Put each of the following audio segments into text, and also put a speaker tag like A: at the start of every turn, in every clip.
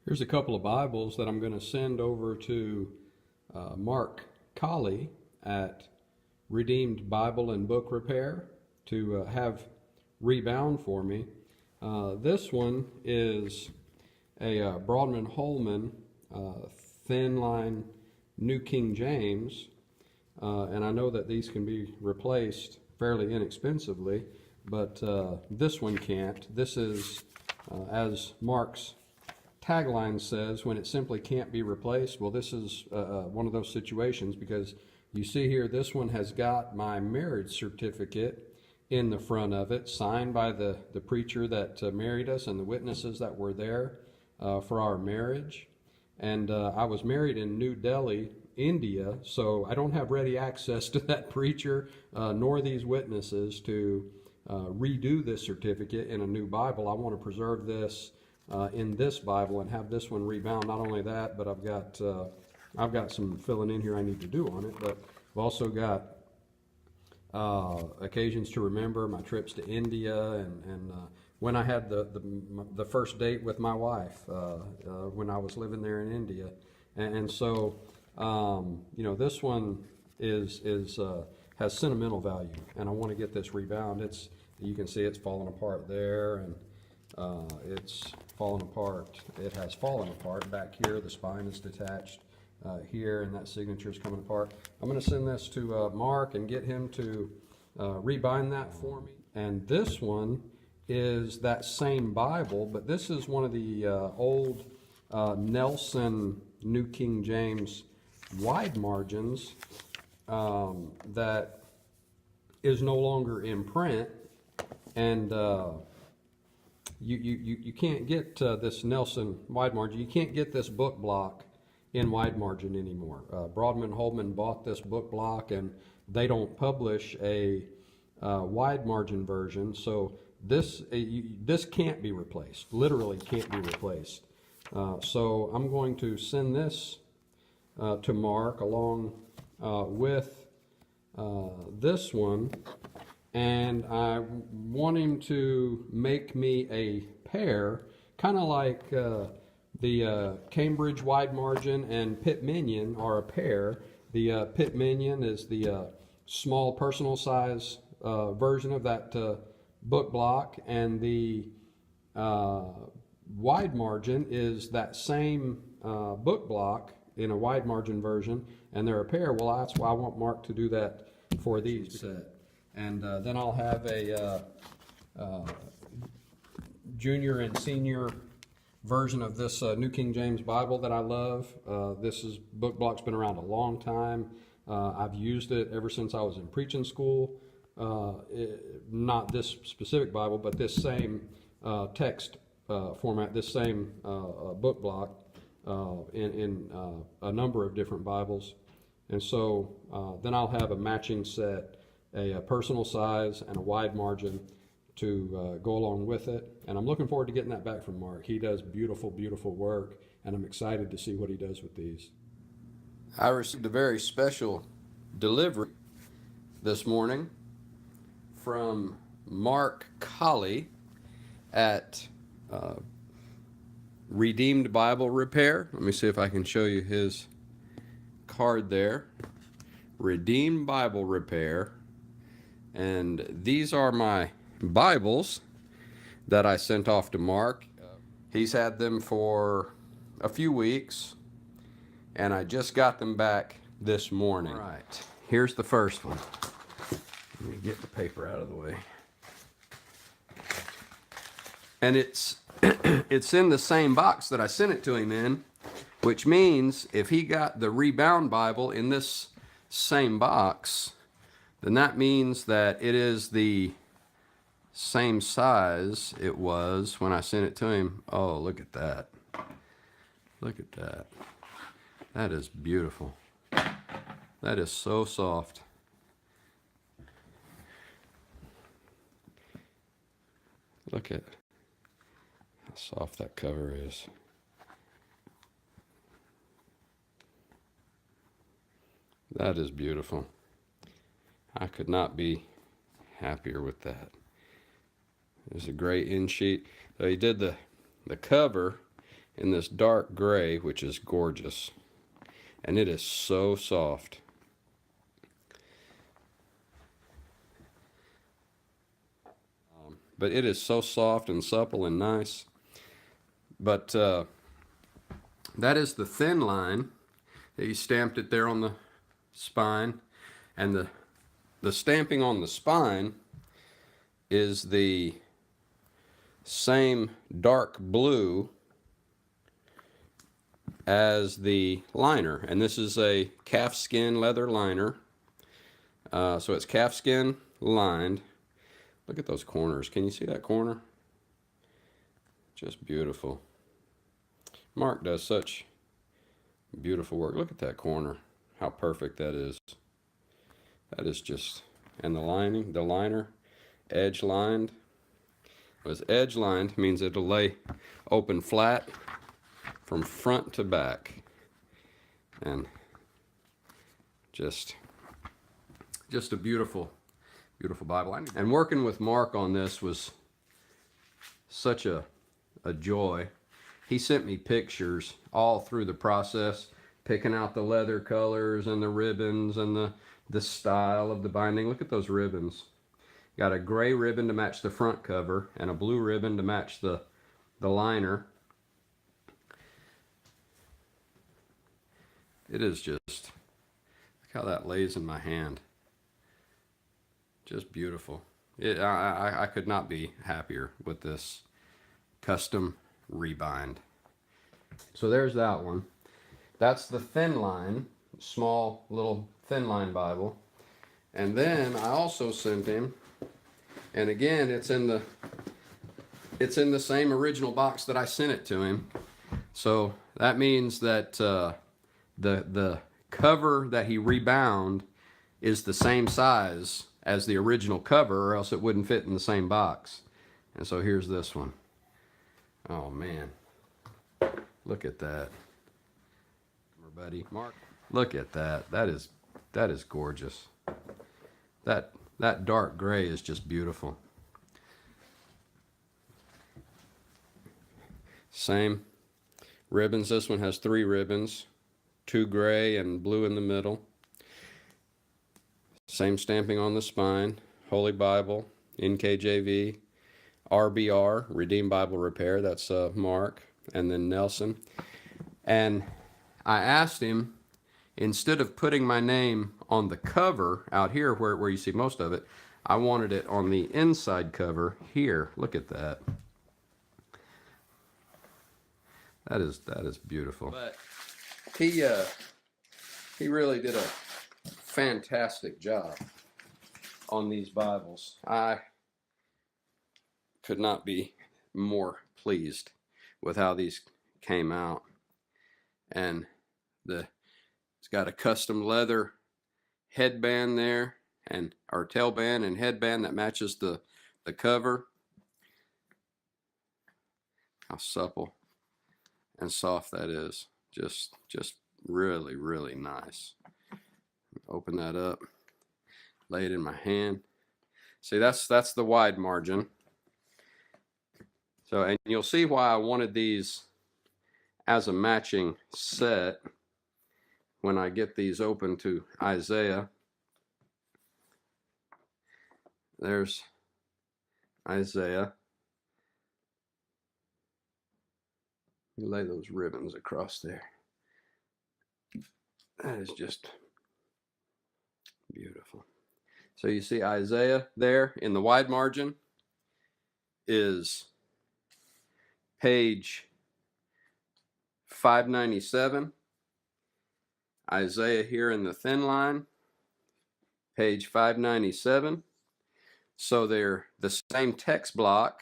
A: Here's a couple of Bibles that I'm going to send over to Mark Colley at Redeemed Bible and Book Repair to have rebound for me. This one is a Broadman Holman thin line New King James, and I know that these can be replaced fairly inexpensively, but this one can't. This is, as Mark's tagline says, when it simply can't be replaced. Well, this is one of those situations, because you see here, this one has got my marriage certificate in the front of it, signed by the preacher that married us and the witnesses that were there for our marriage. And I was married in New Delhi, India, so I don't have ready access to that preacher nor these witnesses to redo this certificate in a new Bible. I want to preserve this in this Bible and have this one rebound. Not only that, but I've got some filling in here I need to do on it, but I've also got occasions to remember, my trips to India, and when I had the first date with my wife when I was living there in India. And so this one has sentimental value, and I want to get this rebound. You can see it's falling apart there, and it's fallen apart. It has fallen apart back here. The spine is detached here, and that signature is coming apart. I'm going to send this to Mark and get him to rebind that for me. And this one is that same Bible, but this is one of the old Nelson New King James wide margins that is no longer in print, and you can't get this Nelson wide margin. You can't get this book block in wide margin anymore. Broadman Holman bought this book block, and they don't publish a wide margin version. So this can't be replaced. Literally can't be replaced. So I'm going to send this to Mark along with this one. And I want him to make me a pair, kind of like the Cambridge wide margin and Pitt Minion are a pair. The Pitt Minion is the small personal size version of that book block, and the wide margin is that same book block in a wide margin version, and they're a pair. Well, that's why I want Mark to do that for these set. And then I'll have a junior and senior version of this New King James Bible that I love. This book block's been around a long time. I've used it ever since I was in preaching school. Not this specific Bible, but this same text format, this same book block in a number of different Bibles. And so then I'll have a matching set, a personal size and a wide margin to go along with it. And I'm looking forward to getting that back from Mark. He does beautiful, beautiful work, and I'm excited to see what he does with these. I received a very special delivery this morning from Mark Colley at Redeemed Bible Repair. Let me see if I can show you his card there. Redeemed Bible Repair. And these are my Bibles that I sent off to Mark. He's had them for a few weeks, and I just got them back this morning. All right, here's the first one. Let me get the paper out of the way. And it's in the same box that I sent it to him in, which means if he got the rebound Bible in this same box, then that means that it is the same size it was when I sent it to him. Oh, look at that. Look at that. That is beautiful. That is so soft. Look at how soft that cover is. That is beautiful. I could not be happier with that. It's a great in sheet. So he did the cover in this dark gray, which is gorgeous. And it is so soft. But it is so soft and supple and nice. But that is the thin line. He stamped it there on the spine. And the stamping on the spine is the same dark blue as the liner. And this is a calfskin leather liner. So it's calfskin lined. Look at those corners. Can you see that corner? Just beautiful. Mark does such beautiful work. Look at that corner. How perfect that is. That is just, and the lining, the liner, edge lined. Was edge lined means it'll lay open flat from front to back. And just a beautiful Bible. And working with Mark on this was such a joy. He sent me pictures all through the process, picking out the leather colors and the ribbons and the style of the binding. Look at those ribbons. Got a gray ribbon to match the front cover and a blue ribbon to match the liner. It is just, look how that lays in my hand. Just beautiful. I could not be happier with this custom rebind. So there's that one. That's the thin line, small little thin line Bible. And then I also sent him, and again it's in the same original box that I sent it to him. So that means that the cover that he rebound is the same size as the original cover, or else it wouldn't fit in the same box. And so here's this one. Oh man, look at that, buddy. Mark, look at that. That is gorgeous. That dark gray is just beautiful. Same ribbons. This one has 3 ribbons, 2 gray and blue in the middle. Same stamping on the spine. Holy Bible, NKJV, RBR, Redeemed Bible Repair. That's Mark, and then Nelson. And I asked him, instead of putting my name on the cover out here where you see most of it, I wanted it on the inside cover here. Look at that. That is beautiful. But he really did a fantastic job on these Bibles. I could not be more pleased with how these came out. And it's got a custom leather headband there, and our tailband and headband that matches the cover. How supple and soft that is. Just really, really nice. Open that up, lay it in my hand. See, that's the wide margin. So, and you'll see why I wanted these as a matching set when I get these open to Isaiah. There's Isaiah. You lay those ribbons across there. That is just beautiful. So you see Isaiah there in the wide margin is page 597. Isaiah here in the thin line, page 597. So they're the same text block.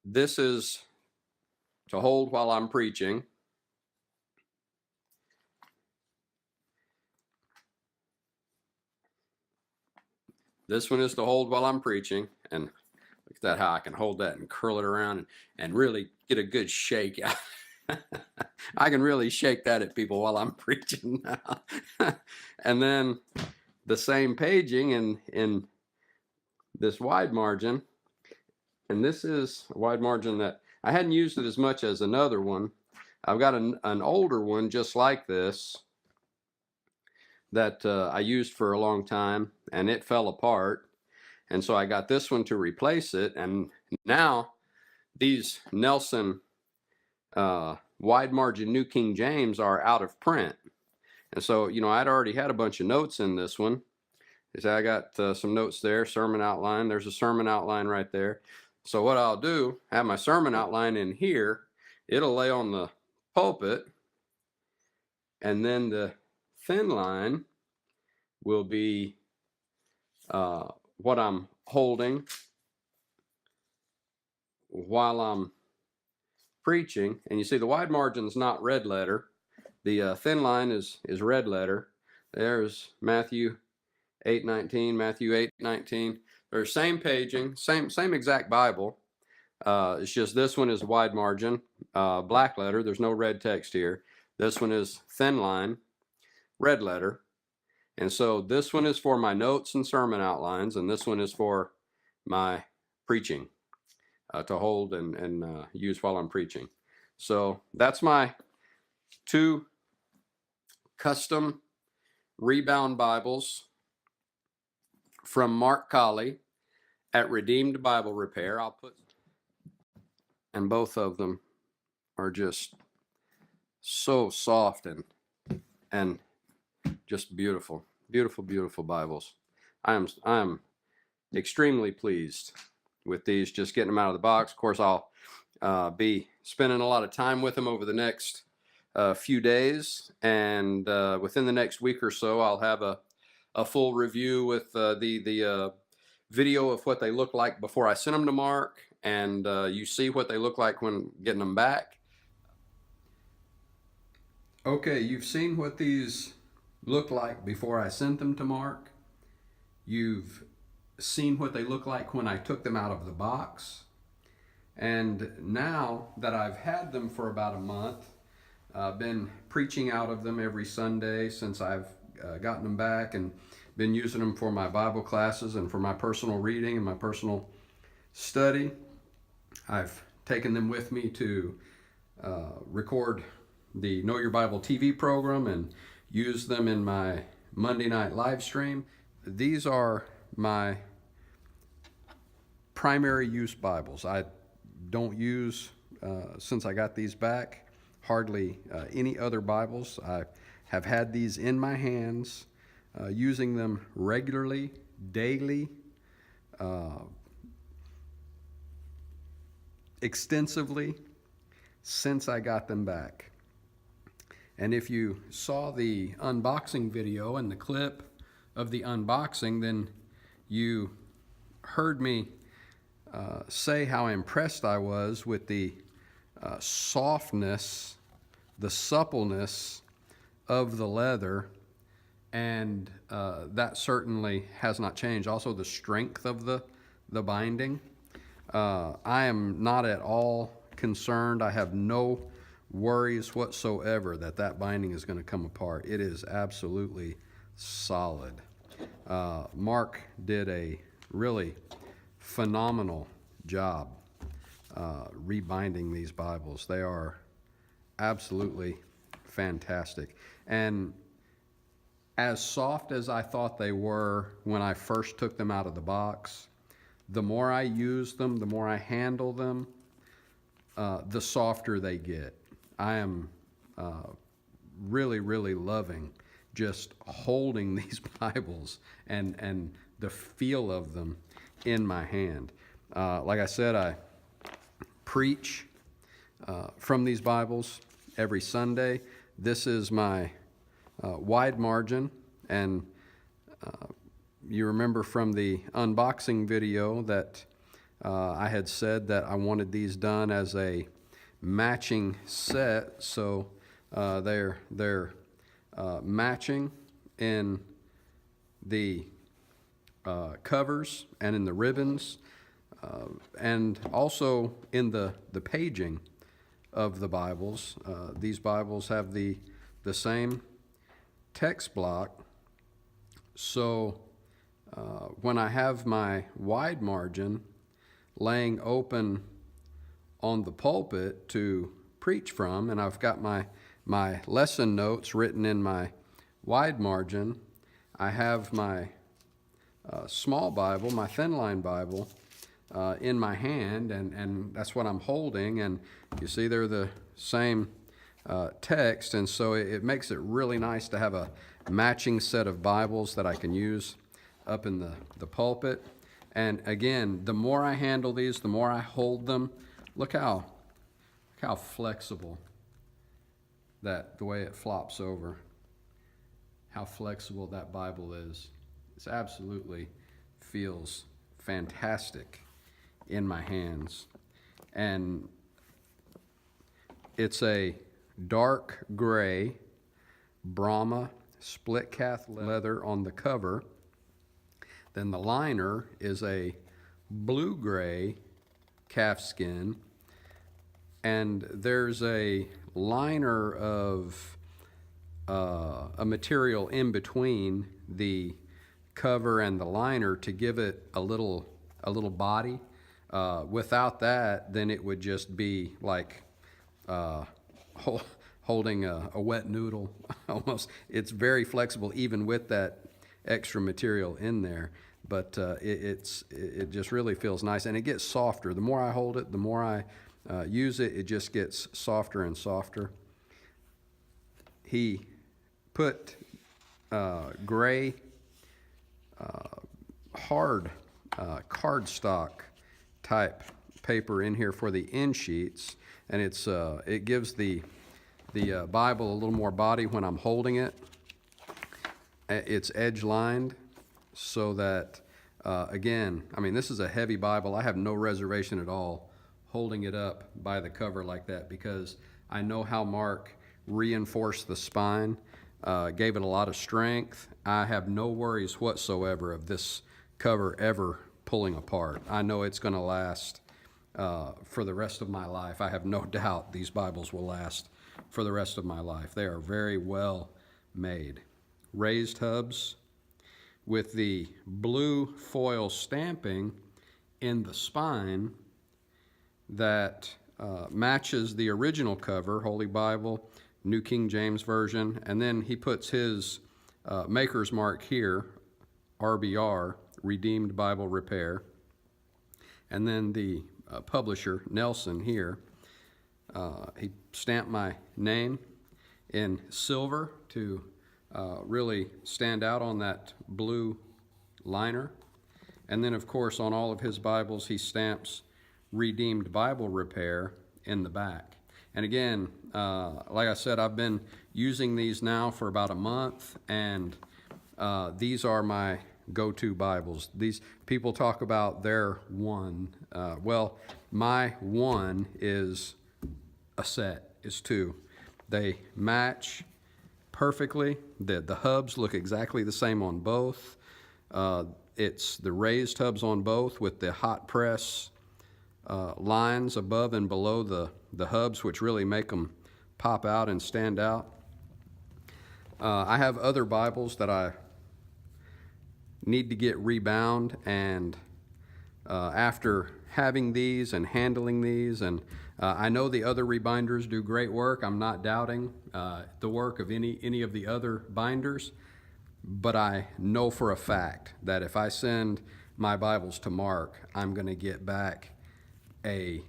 A: This is to hold while I'm preaching. This one is to hold while I'm preaching. And look at that, how I can hold that and curl it around and really get a good shake out. I can really shake that at people while I'm preaching now. And then the same paging in this wide margin. And this is a wide margin I hadn't used it as much as another one. I've got an older one just like this that I used for a long time, and it fell apart. And so I got this one to replace it. And now these Nelson wide margin New King James are out of print. And so, you know, I'd already had a bunch of notes in this one. So I got some notes there, sermon outline. There's a sermon outline right there. So what I'll do, have my sermon outline in here. It'll lay on the pulpit, and then the thin line will be what I'm holding while I'm preaching. And you see the wide margin's not red letter. The thin line is red letter. There's Matthew 8:19, Matthew 8:19. They're same paging, same exact Bible. It's just this one is wide margin, black letter. There's no red text here. This one is thin line, red letter. And so this one is for my notes and sermon outlines, and this one is for my preaching to hold and use while I'm preaching. So that's my two custom rebound Bibles from Mark Colley at Redeemed Bible Repair. And both of them are just so soft and just beautiful, beautiful, beautiful Bibles. I'm extremely pleased with these, just getting them out of the box. Of course, I'll be spending a lot of time with them over the next few days, and within the next week or so, I'll have a full review with the video of what they look like before I send them to Mark, and you see what they look like when getting them back. Okay, you've seen what these look like before I sent them to Mark. You've seen what they look like when I took them out of the box. And now that I've had them for about a month, I've been preaching out of them every Sunday since I've gotten them back, and been using them for my Bible classes and for my personal reading and my personal study. I've taken them with me to record the Know Your Bible TV program and use them in my Monday night live stream. These are my primary use Bibles. I don't use, since I got these back, hardly any other Bibles. I have had these in my hands, using them regularly, daily, extensively since I got them back. And if you saw the unboxing video and the clip of the unboxing, then you heard me say how impressed I was with the softness, the suppleness of the leather, and that certainly has not changed. Also, the strength of the binding. I am not at all concerned. I have no worries whatsoever that binding is going to come apart. It is absolutely solid. Mark did a really phenomenal job rebinding these Bibles. They are absolutely fantastic. And as soft as I thought they were when I first took them out of the box, the more I use them, the more I handle them, the softer they get. I am really, really loving just holding these Bibles and the feel of them in my hand. Like I said, I preach from these Bibles every Sunday. This is my wide margin, and you remember from the unboxing video that I had said that I wanted these done as a matching set, so they're matching in the covers and in the ribbons, and also in the paging of the Bibles. These Bibles have the same text block, so when I have my wide margin laying open on the pulpit to preach from, and I've got my lesson notes written in my wide margin. I have my small Bible, my thin line Bible, in my hand, and that's what I'm holding. And you see they're the same text, and so it makes it really nice to have a matching set of Bibles that I can use up in the pulpit. And again, the more I handle these, the more I hold them. Look how flexible the way it flops over, how flexible that Bible is. It absolutely feels fantastic in my hands. And it's a dark gray Brahma split calf leather on the cover. Then the liner is a blue-gray calfskin, and there's a liner of a material in between the cover and the liner to give it a little body. Without that, then it would just be like holding a wet noodle almost. It's very flexible even with that extra material in there, but it just really feels nice, and it gets softer. The more I hold it, the more I use it, it just gets softer and softer. He put gray hard cardstock type paper in here for the end sheets, and it gives the Bible a little more body when I'm holding it. It's edge lined so that, again, I mean, this is a heavy Bible. I have no reservation at all holding it up by the cover like that, because I know how Mark reinforced the spine, gave it a lot of strength. I have no worries whatsoever of this cover ever pulling apart. I know it's going to last for the rest of my life. I have no doubt these Bibles will last for the rest of my life. They are very well made. Raised hubs with the blue foil stamping in the spine that matches the original cover, Holy Bible, New King James Version, and then he puts his maker's mark here, RBR, Redeemed Bible Repair, and then the publisher, Nelson, here. He stamped my name in silver to really stand out on that blue liner. And then, of course, on all of his Bibles, he stamps Redeemed Bible Repair in the back. And again, like I said, I've been using these now for about a month, and these are my go-to Bibles. These people talk about their one. Well, my one is a set, is two. They match perfectly. The hubs look exactly the same on both. It's the raised hubs on both with the hot press lines above and below the hubs, which really make them pop out and stand out. I have other Bibles that I need to get rebound, and after having these and handling these, and I know the other rebinders do great work. I'm not doubting the work of any of the other binders, but I know for a fact that if I send my Bibles to Mark, I'm going to get back a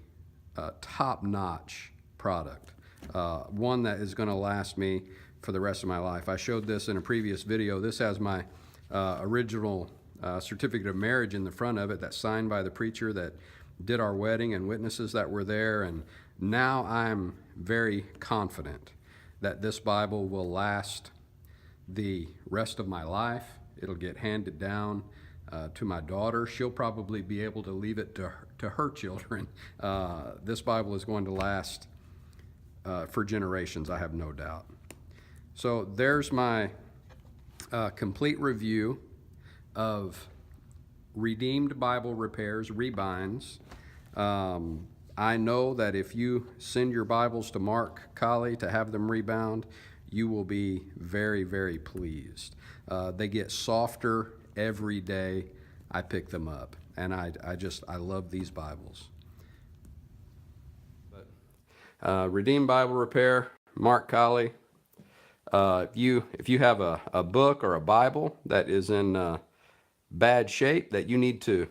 A: top-notch product, one that is going to last me for the rest of my life. I showed this in a previous video. This has my original certificate of marriage in the front of it, that's signed by the preacher that did our wedding and witnesses that were there. And now I'm very confident that this Bible will last the rest of my life. It'll get handed down to my daughter. She'll probably be able to leave it to her children. This Bible is going to last for generations, I have no doubt. So there's my complete review of Redeemed Bible Repairs, Rebinds. I know that if you send your Bibles to Mark Colley to have them rebound, you will be very, very pleased. They get softer every day I pick them up, and I love these Bibles. Redeemed Bible Repair, Mark Colley. If you have a book or a Bible that is in bad shape that you need to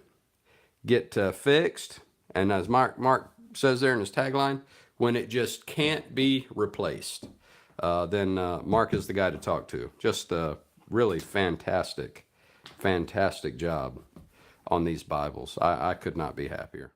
A: get fixed, and as Mark says there in his tagline, when it just can't be replaced, then Mark is the guy to talk to. Just a really fantastic job on these Bibles. I could not be happier.